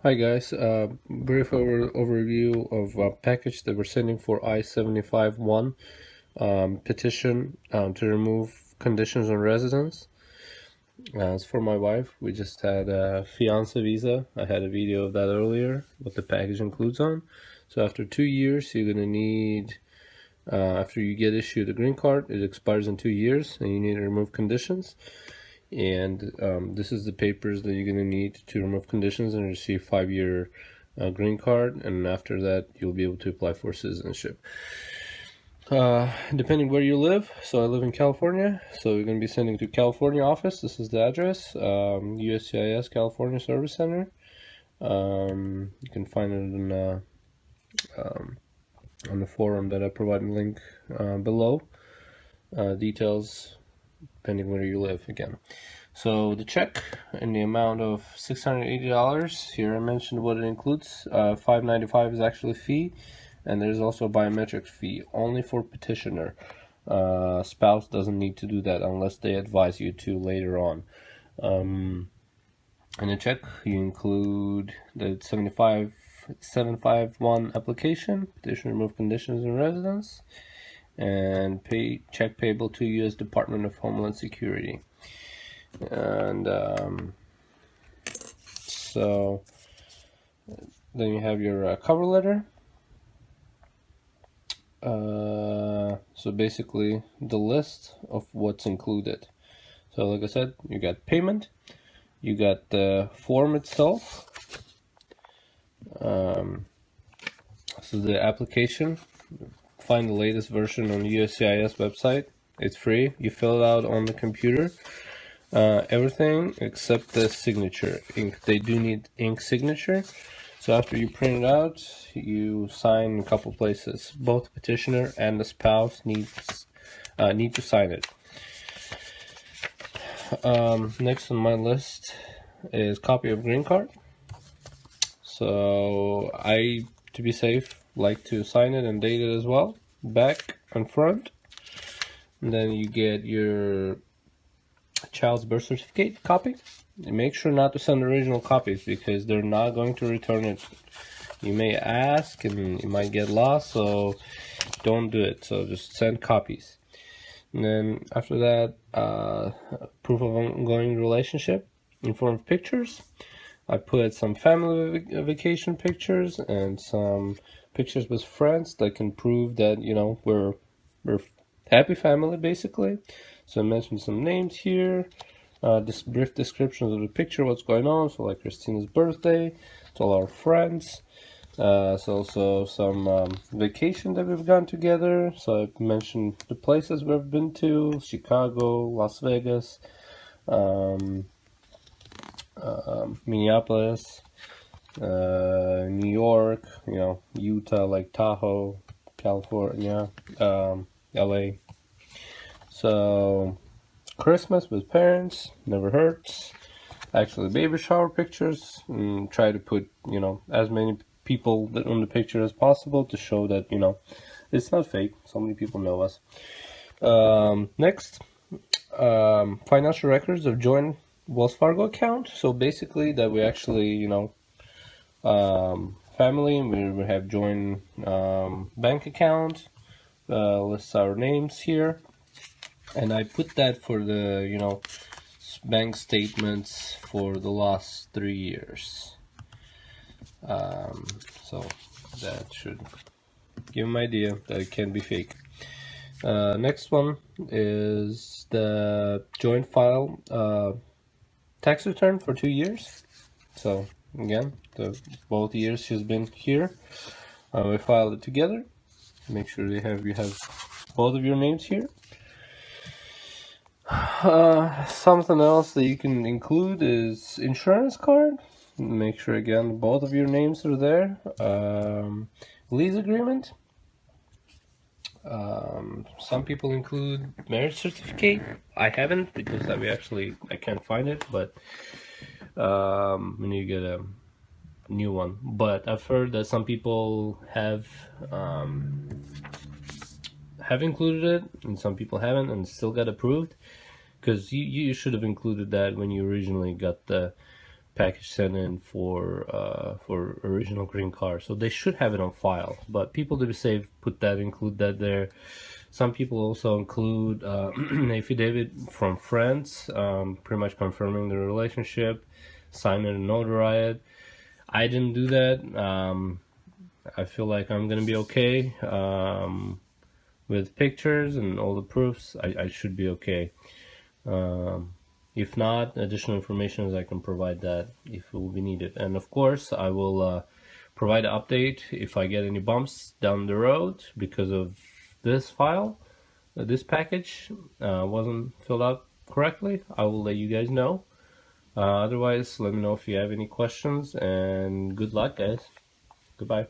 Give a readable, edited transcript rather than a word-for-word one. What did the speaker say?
Hi guys, brief overview of a package that we're sending for I-751 petition to remove conditions on residence. It's for my wife. We just had a fiance visa. I had a video of that earlier, what the package includes on. So after 2 years, you're gonna need, after you get issued a green card, it expires in 2 years, and you need to remove conditions. And this is the papers that you're going to need to remove conditions and receive 5-year green card, and after that you'll be able to apply for citizenship. Depending where you live, so I live in California, so we're going to be sending to California office. This is the address, USCIS California Service Center. You can find it on the forum that I provided a link below. Details depending where you live again. So the check in the amount of $680. Here I mentioned what it includes. $595 is actually fee, and there's also a biometric fee only for petitioner. Spouse doesn't need to do that unless they advise you to later on. In the check you include the 751 application, petition to remove conditions in residence, and check payable to U.S. Department of Homeland Security. And so then you have your cover letter. So basically the list of what's included. So like I said, you got payment, you got the form itself, so the application. Find the latest version on the USCIS website. It's free. You fill it out on the computer. Everything except the signature. Ink. They do need ink signature. So after you print it out, you sign in a couple places. Both the petitioner and the spouse need to sign it. Next on my list is copy of green card. So I, to be safe, like to sign it and date it as well, back and front. And then you get your child's birth certificate copy. And make sure not to send original copies because they're not going to return it. You may ask and it might get lost, so don't do it. So just send copies. And then after that, proof of ongoing relationship in form of pictures. I put some family vacation pictures and some pictures with friends that can prove that, you know, we're happy family basically. So I mentioned some names here, this brief descriptions of the picture, what's going on. So like Christina's birthday, to all our friends. So also some vacation that we've gone together. So I mentioned the places we've been to: Chicago, Las Vegas, Minneapolis, New York, you know, Utah, like Tahoe, California, LA. So Christmas with parents never hurts. Actually, baby shower pictures, and try to put, you know, as many people on the picture as possible to show that, you know, it's not fake. So many people know us. Next, financial records of joint Wells Fargo account. So basically that we actually, you know, family, we have joint bank account, lists our names here, and I put that for the, you know, bank statements for the last 3 years. So that should give them an idea that it can be fake. Next one is the joint file tax return for 2 years. So again, both years she's been here. We filed it together. Make sure you have both of your names here. Something else that you can include is insurance card. Make sure again both of your names are there. Lease agreement. Some people include marriage certificate. I haven't because I can't find it, but we need to get a new one. But I've heard that some people have included it and some people haven't and still got approved, because you should have included that when you originally got the package sent in for original green card, so they should have it on file. But people, to be safe, include that there. Some people also include an affidavit from friends, pretty much confirming the relationship, sign it and notarize it. I didn't do that. I feel like I'm gonna be okay with pictures and all the proofs. I should be okay. If not, additional information I can provide that if it will be needed. And of course, I will provide an update if I get any bumps down the road because of this file, this package wasn't filled out correctly. I will let you guys know. Otherwise, let me know if you have any questions, and good luck, guys. Goodbye.